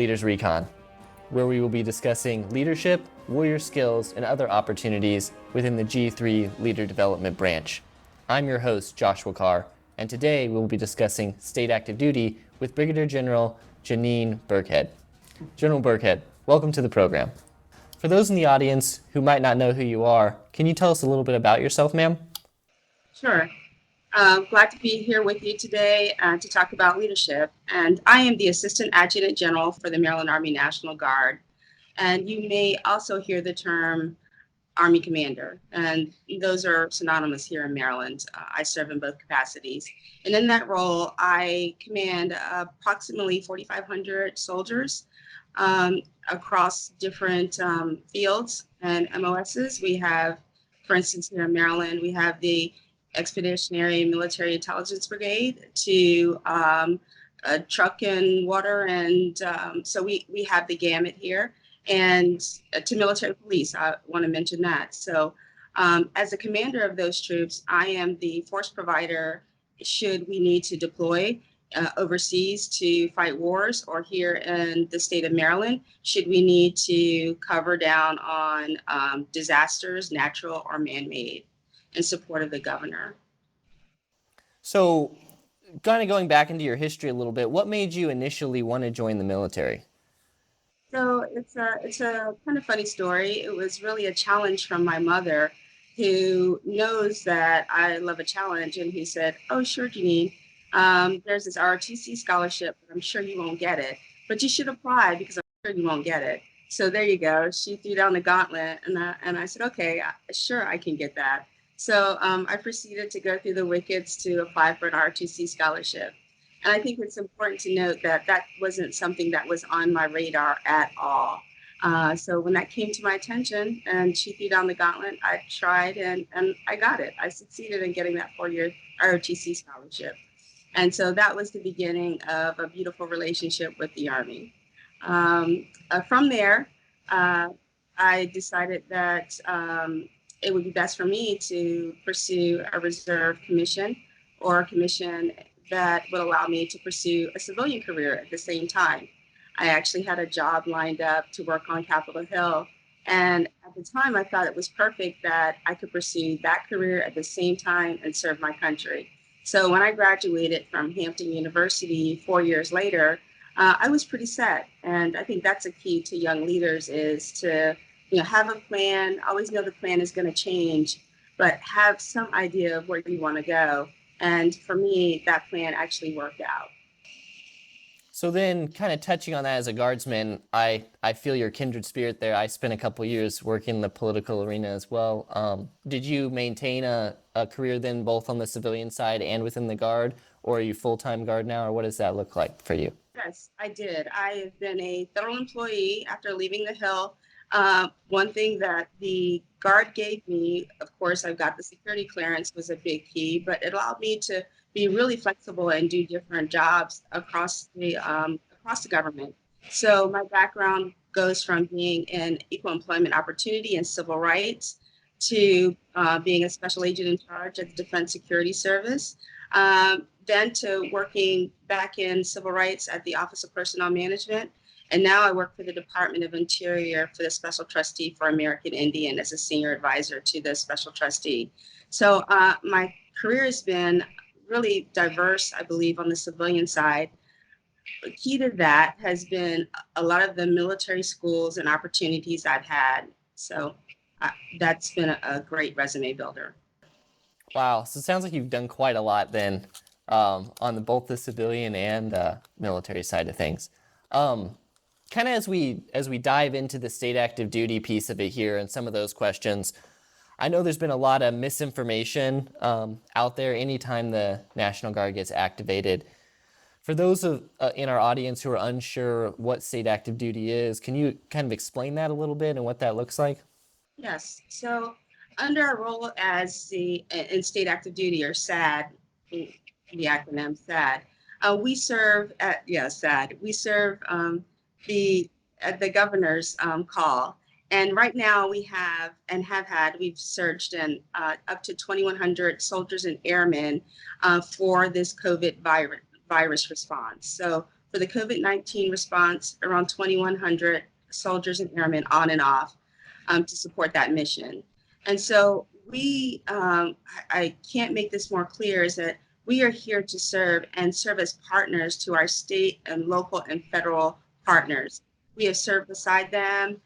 Leaders Recon, where we will be discussing leadership, warrior skills, and other opportunities within the G3 Leader Development Branch. I'm your host, Joshua Carr, and today we will be discussing state active duty with Brigadier General Janeen Birckhead. General Birckhead, welcome to the program. For those in the audience who might not know who you are, can you tell us a little bit about yourself, ma'am? Sure. Glad to be here with you today to talk about leadership. And I am the Assistant Adjutant General for the Maryland Army National Guard. And you may also hear the term Army Commander. And those are synonymous here in Maryland. I serve in both capacities. And in that role, I command approximately 4,500 soldiers across different fields and MOSs. We have, for instance, here in Maryland, we have the Expeditionary Military Intelligence Brigade to truck and water. And so we have the gamut here. And to military police, I want to mention that. So as a commander of those troops, I am the force provider should we need to deploy overseas to fight wars, or here in the state of Maryland, should we need to cover down on disasters, natural or man-made, in support of the governor. So, kind of going back into your history a little bit, what made you initially want to join the military? So it's a kind of funny story. It was really a challenge from my mother, who knows that I love a challenge, and who said, "Oh, sure, Janine, there's this ROTC scholarship, but I'm sure you won't get it. But you should apply because I'm sure you won't get it." So there you go. She threw down the gauntlet, and I said, "Okay, sure, I can get that." So I proceeded to go through the wickets to apply for an ROTC scholarship. And I think it's important to note that that wasn't something that was on my radar at all. So when that came to my attention and she threw down the gauntlet, I tried and I got it. I succeeded in getting that 4-year ROTC scholarship. And so that was the beginning of a beautiful relationship with the Army. From there, I decided that it would be best for me to pursue a reserve commission, or a commission that would allow me to pursue a civilian career at the same time. I actually had a job lined up to work on Capitol Hill. And at the time, I thought it was perfect that I could pursue that career at the same time and serve my country. So when I graduated from Hampton University 4 years later, I was pretty set. And I think that's a key to young leaders, is to have a plan, always know the plan is going to change, but have some idea of where you want to go. And for me, that plan actually worked out. So then, kind of touching on that as a guardsman, I feel your kindred spirit there. I spent a couple years working in the political arena as well. Did you maintain a career then both on the civilian side and within the Guard, or are you full-time Guard now, or what does that look like for you? Yes, I did. I have been a federal employee after leaving the Hill. One thing that the Guard gave me, of course, I've got the security clearance, was a big key, but it allowed me to be really flexible and do different jobs across the government. So my background goes from being in equal employment opportunity and civil rights to being a special agent in charge at the Defense Security Service, then to working back in civil rights at the Office of Personnel Management. And now I work for the Department of Interior for the Special Trustee for American Indian as a senior advisor to the Special Trustee. So my career has been really diverse, I believe, on the civilian side. The key to that has been a lot of the military schools and opportunities I've had. So that's been a great resume builder. Wow, so it sounds like you've done quite a lot then on both the civilian and military side of things. Kind of as we dive into the state active duty piece of it here and some of those questions, I know there's been a lot of misinformation out there anytime the National Guard gets activated. For those in our audience who are unsure what state active duty is, can you kind of explain that a little bit and what that looks like? Yes. So under our role as in state active duty, or SAD, the acronym SAD, we serve SAD. We serve the governor's call. And right now we've surged in up to 2,100 soldiers and airmen for this COVID virus response. So for the COVID-19 response, around 2,100 soldiers and airmen on and off to support that mission. And so I can't make this more clear, is that we are here to serve and serve as partners to our state and local and federal partners. We have served beside them.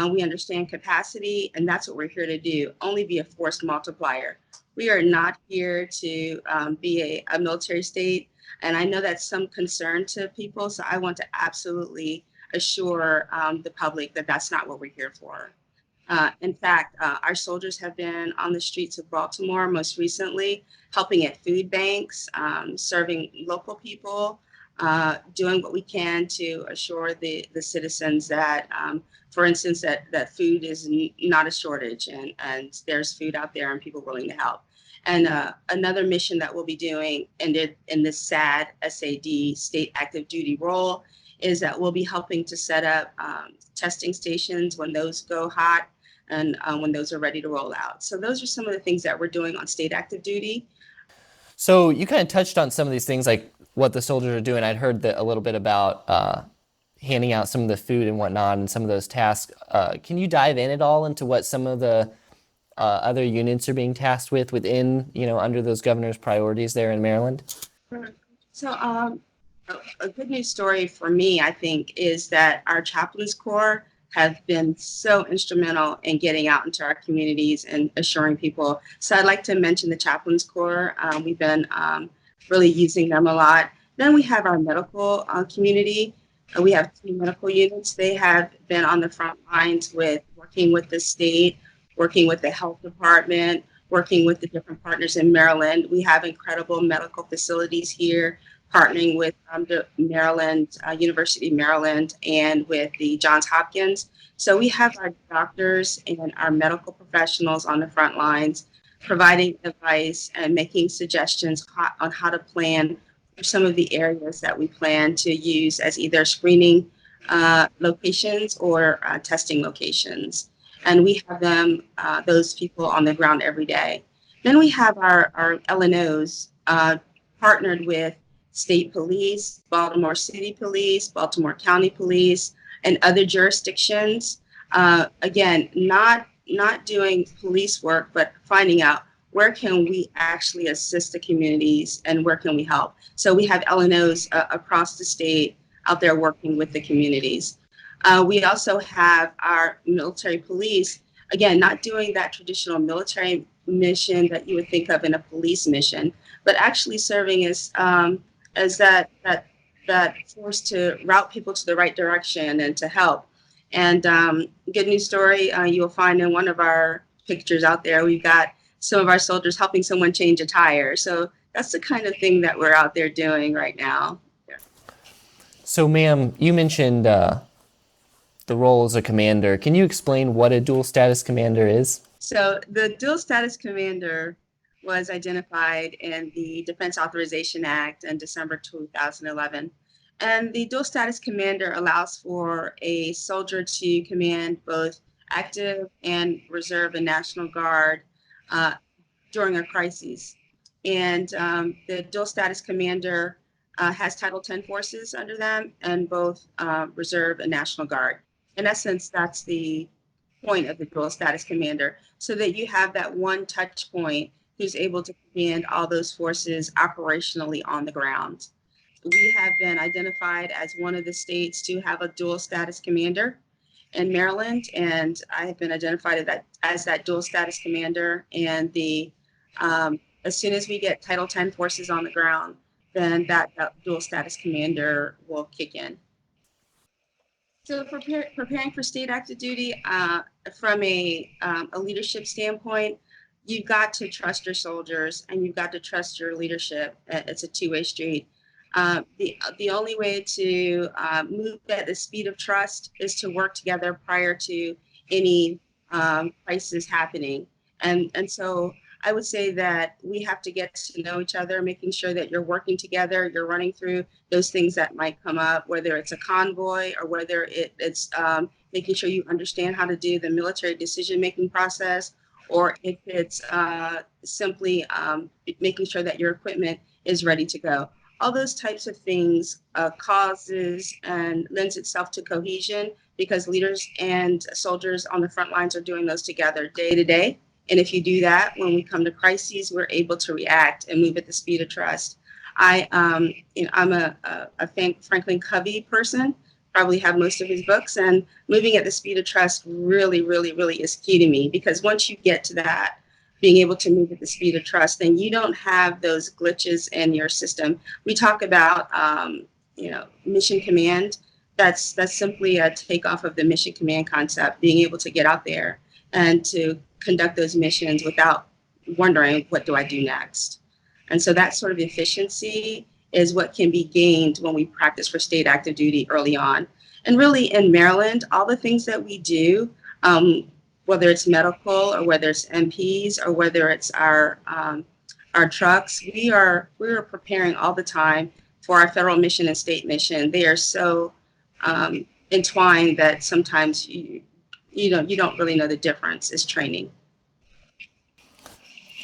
We understand capacity, and that's what we're here to do, only be a force multiplier. We are not here to be a military state, and I know that's some concern to people, so I want to absolutely assure the public that that's not what we're here for. In fact, our soldiers have been on the streets of Baltimore most recently, helping at food banks, serving local people, doing what we can to assure the citizens that, for instance, that food is not a shortage and there's food out there and people willing to help. And another mission that we'll be doing in this SAD, SAD, state active duty role, is that we'll be helping to set up testing stations when those go hot and when those are ready to roll out. So those are some of the things that we're doing on state active duty. So you kind of touched on some of these things, like what the soldiers are doing. I'd heard a little bit about handing out some of the food and whatnot and some of those tasks. Can you dive in at all into what some of the other units are being tasked with within, under those governor's priorities there in Maryland? So a good news story for me, I think, is that our chaplains corps have been so instrumental in getting out into our communities and assuring people. So I'd like to mention the chaplains corps. We've been really using them a lot. Then we have our medical community. We have 2 medical units. They have been on the front lines with working with the state, working with the health department, working with the different partners in Maryland. We have incredible medical facilities here, partnering with the Maryland, University of Maryland, and with the Johns Hopkins. So we have our doctors and our medical professionals on the front lines, providing advice and making suggestions on how to plan for some of the areas that we plan to use as either screening locations or testing locations. And we have them, those people on the ground every day. Then we have our LNOs partnered with state police, Baltimore City Police, Baltimore County Police, and other jurisdictions. Again, not doing police work, but finding out where can we actually assist the communities and where can we help. So we have LNOs across the state out there working with the communities. We also have our military police, again, not doing that traditional military mission that you would think of in a police mission, but actually serving as that force to route people to the right direction and to help. And good news story, you'll find in one of our pictures out there, we've got some of our soldiers helping someone change a tire. So that's the kind of thing that we're out there doing right now. Yeah. So, ma'am, you mentioned the role as a commander. Can you explain what a dual status commander is? So the dual status commander was identified in the Defense Authorization Act in December 2011. And the dual status commander allows for a soldier to command both active and reserve and National Guard during a crisis. And the dual status commander has Title 10 forces under them and both reserve and National Guard. In essence, that's the point of the dual status commander, so that you have that one touch point who's able to command all those forces operationally on the ground. We have been identified as one of the states to have a dual status commander in Maryland, and I have been identified as that dual status commander. And as soon as we get Title 10 forces on the ground, then that dual status commander will kick in. So preparing for state active duty, from a leadership standpoint, you've got to trust your soldiers and you've got to trust your leadership. It's a two-way street. The only way to move at the speed of trust is to work together prior to any crisis happening. And so I would say that we have to get to know each other, making sure that you're working together, you're running through those things that might come up, whether it's a convoy or whether it's making sure you understand how to do the military decision-making process, or if it's simply making sure that your equipment is ready to go. All those types of things causes and lends itself to cohesion because leaders and soldiers on the front lines are doing those together day to day. And if you do that, when we come to crises, we're able to react and move at the speed of trust. I'm a Franklin Covey person, probably have most of his books, and moving at the speed of trust really, really, really is key to me because once you get to that, being able to move at the speed of trust, then you don't have those glitches in your system. We talk about, mission command. That's simply a takeoff of the mission command concept, being able to get out there and to conduct those missions without wondering, what do I do next? And so that sort of efficiency is what can be gained when we practice for state active duty early on. And really in Maryland, all the things that we do, whether it's medical or whether it's MPs or whether it's our trucks, we are preparing all the time for our federal mission and state mission. They are so entwined that sometimes you don't really know the difference. Is training.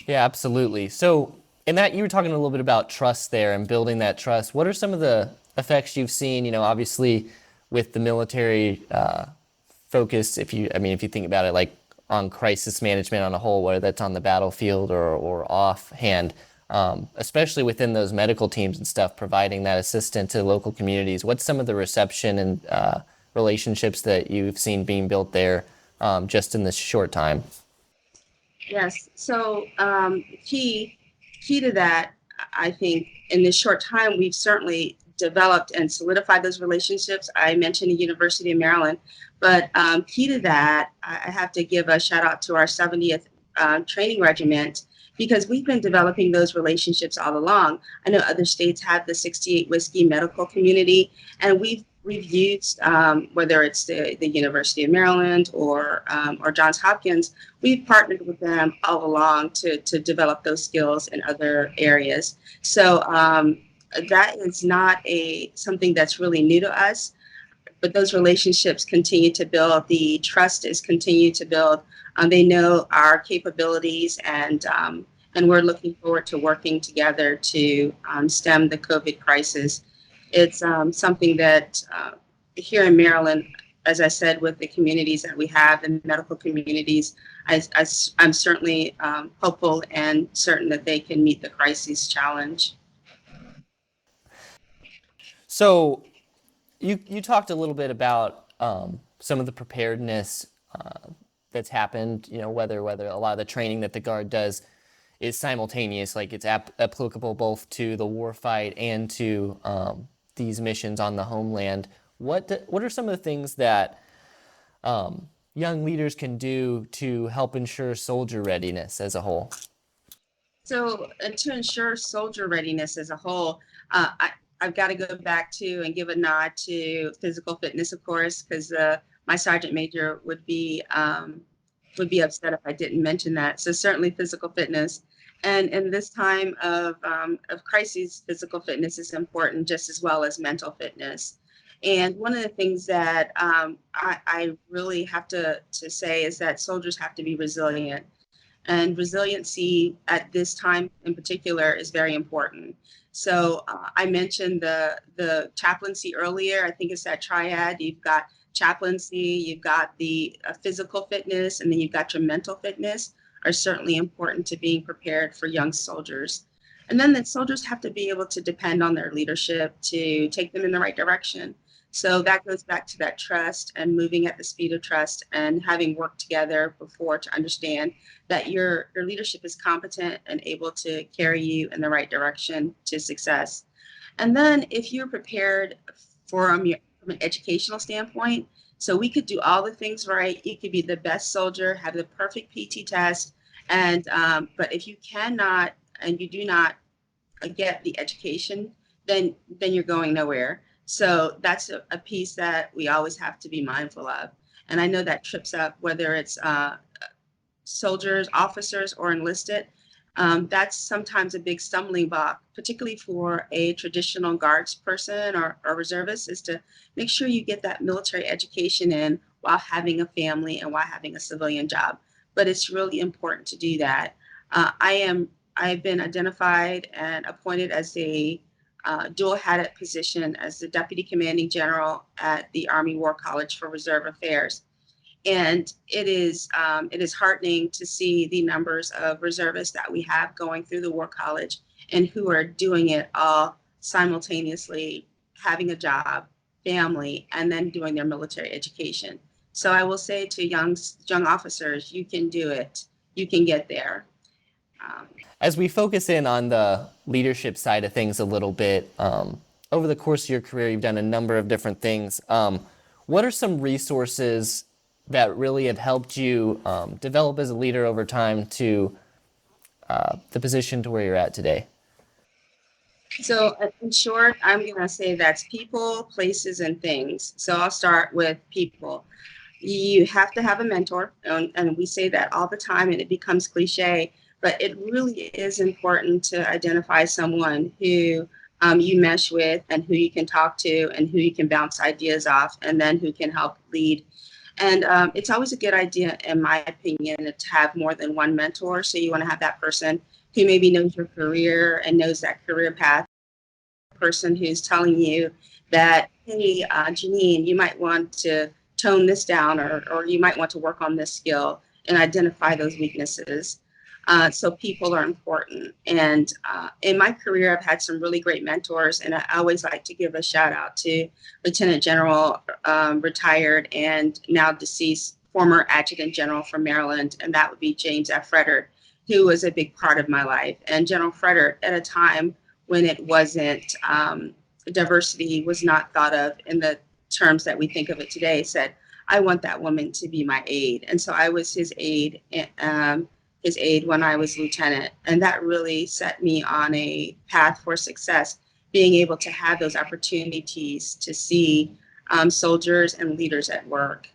Yeah, absolutely. So in that, you were talking a little bit about trust there and building that trust. What are some of the effects you've seen, obviously with the military focus, if you think about it, like on crisis management on a whole, whether that's on the battlefield or offhand, especially within those medical teams and stuff, providing that assistance to local communities. What's some of the reception and relationships that you've seen being built there just in this short time? Yes. So key to that, I think in this short time, we've certainly developed and solidified those relationships. I mentioned the University of Maryland, but key to that, I have to give a shout out to our 70th Training Regiment because we've been developing those relationships all along. I know other states have the 68 Whiskey medical community, and we've used whether it's the University of Maryland or Johns Hopkins, we've partnered with them all along to develop those skills in other areas. So that is not something that's really new to us, but those relationships continue to build. The trust is continued to build. They know our capabilities, and we're looking forward to working together to stem the COVID crisis. It's something that here in Maryland, as I said, with the communities that we have, the medical communities, I'm certainly hopeful and certain that they can meet the crisis challenge. So you talked a little bit about some of the preparedness that's happened, whether a lot of the training that the Guard does is simultaneous, like it's applicable both to the war fight and to these missions on the homeland. What are some of the things that young leaders can do to help ensure soldier readiness as a whole? So to ensure soldier readiness as a whole, I've got to go back to and give a nod to physical fitness, of course, because my sergeant major would be upset if I didn't mention that. So certainly physical fitness. And in this time of crises, physical fitness is important just as well as mental fitness. And one of the things that I really have to say is that soldiers have to be resilient. And resiliency at this time in particular is very important. So I mentioned the chaplaincy earlier. I think it's that triad. You've got chaplaincy, you've got the physical fitness, and then you've got your mental fitness are certainly important to being prepared for young soldiers. And then the soldiers have to be able to depend on their leadership to take them in the right direction. So that goes back to that trust and moving at the speed of trust and having worked together before to understand that your leadership is competent and able to carry you in the right direction to success. And then if you're prepared from an educational standpoint, so we could do all the things right. You could be the best soldier, have the perfect PT test, and but if you cannot and you do not get the education, then you're going nowhere. So that's a piece that we always have to be mindful of. And I know that trips up whether it's soldiers, officers, or enlisted. That's sometimes a big stumbling block, particularly for a traditional guards person or reservist, is to make sure you get that military education in while having a family and while having a civilian job. But it's really important to do that. I've been identified and appointed as a dual-hatted position as the Deputy Commanding General at the Army War College for Reserve Affairs. And it is heartening to see the numbers of reservists that we have going through the War College and who are doing it all simultaneously, having a job, family, and then doing their military education. So I will say to young officers, you can do it. You can get there. As we focus in on the leadership side of things a little bit, over the course of your career, you've done a number of different things. What are some resources that really have helped you develop as a leader over time to the position to where you're at today? So in short, I'm going to say that's people, places, and things. So I'll start with people. You have to have a mentor, and we say that all the time, and it becomes cliche, but it really is important to identify someone who you mesh with and who you can talk to and who you can bounce ideas off, and then who can help lead. And it's always a good idea, in my opinion, to have more than one mentor. So you want to have that person who maybe knows your career and knows that career path, person who's telling you that, hey, Janeen, you might want to tone this down, or you might want to work on this skill and identify those weaknesses. So people are important. And in my career, I've had some really great mentors, and I always like to give a shout out to Lieutenant General, retired and now deceased, former Adjutant General from Maryland, and that would be James F. Frederick, who was a big part of my life. And General Frederick, at a time when it wasn't, diversity was not thought of in the terms that we think of it today, said, I want that woman to be my aide. And so I was his aide when I was lieutenant. And that really set me on a path for success, being able to have those opportunities to see soldiers and leaders at work.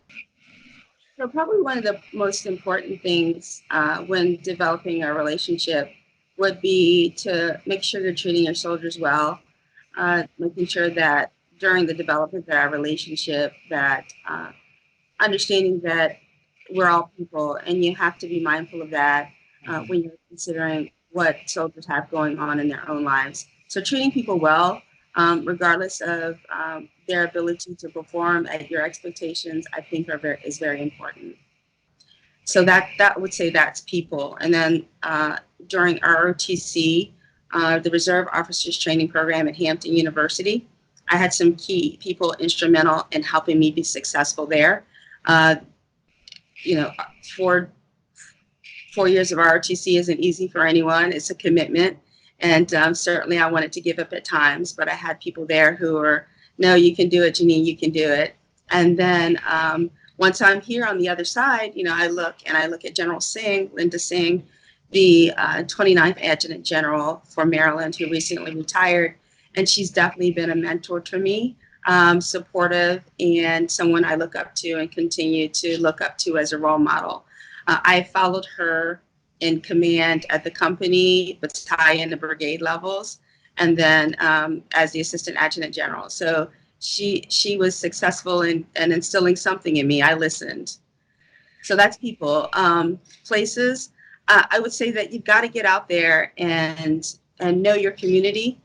So probably one of the most important things when developing a relationship would be to make sure you're treating your soldiers well, making sure that during the development of our relationship, that understanding that we're all people, and you have to be mindful of that when you're considering what soldiers have going on in their own lives. So treating people well, regardless of their ability to perform at your expectations, I think is very important. So that would say that's people. And then during ROTC, the Reserve Officers Training Program at Hampton University, I had some key people instrumental in helping me be successful there. You know, 4 years of ROTC isn't easy for anyone. It's a commitment. And certainly I wanted to give up at times, but I had people there who were, no, you can do it, Janeen, you can do it. And then once I'm here on the other side, you know, I look at General Singh, Linda Singh, the 29th Adjutant General for Maryland, who recently retired. And she's definitely been a mentor to me, supportive, and someone I look up to and continue to look up to as a role model. I followed her in command at the company, battalion, and brigade levels, and then as the Assistant Adjutant General. So she was successful in instilling something in me. I listened. So that's people. Places, I would say that you've got to get out there and know your community,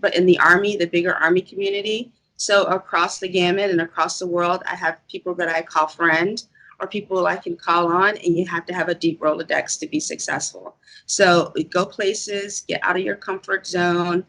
but in the Army, the bigger Army community. So across the gamut and across the world, I have people that I call friend, or people I can call on, and you have to have a deep Rolodex to be successful. So go places, get out of your comfort zone,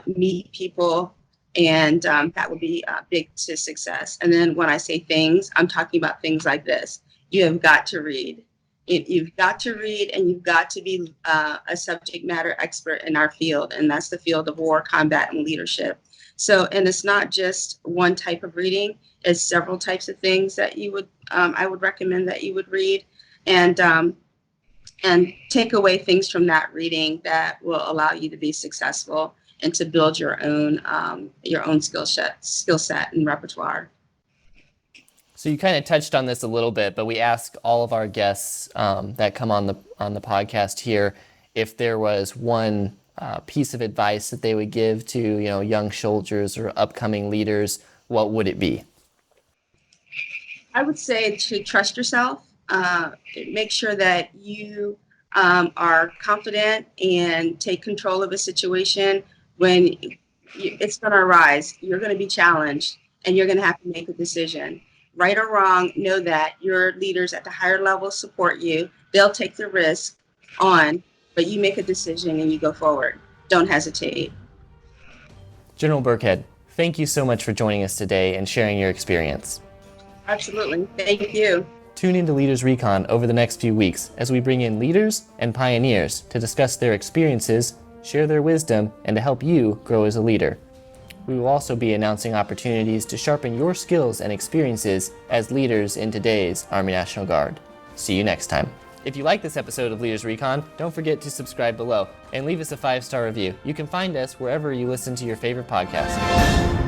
meet people, and that would be big to success. And then when I say things, I'm talking about things like this. You have got to read. You've got to read, and you've got to be a subject matter expert in our field, and that's the field of war, combat, and leadership. So, and it's not just one type of reading, it's several types of things that you would, I would recommend that you would read, and take away things from that reading that will allow you to be successful and to build your own skill set and repertoire. So you kind of touched on this a little bit, but we ask all of our guests that come on the podcast here if there was one piece of advice that they would give to young soldiers or upcoming leaders. What would it be? I would say to trust yourself. Make sure that you are confident and take control of a situation, when it's going to arise, you're going to be challenged and you're going to have to make a decision. Right or wrong, know that your leaders at the higher level support you. They'll take the risk on, but you make a decision and you go forward. Don't hesitate. General Birckhead, thank you so much for joining us today and sharing your experience. Absolutely. Thank you. Tune into Leaders Recon over the next few weeks as we bring in leaders and pioneers to discuss their experiences, share their wisdom, and to help you grow as a leader. We will also be announcing opportunities to sharpen your skills and experiences as leaders in today's Army National Guard. See you next time. If you like this episode of Leaders Recon, don't forget to subscribe below and leave us a 5-star review. You can find us wherever you listen to your favorite podcast.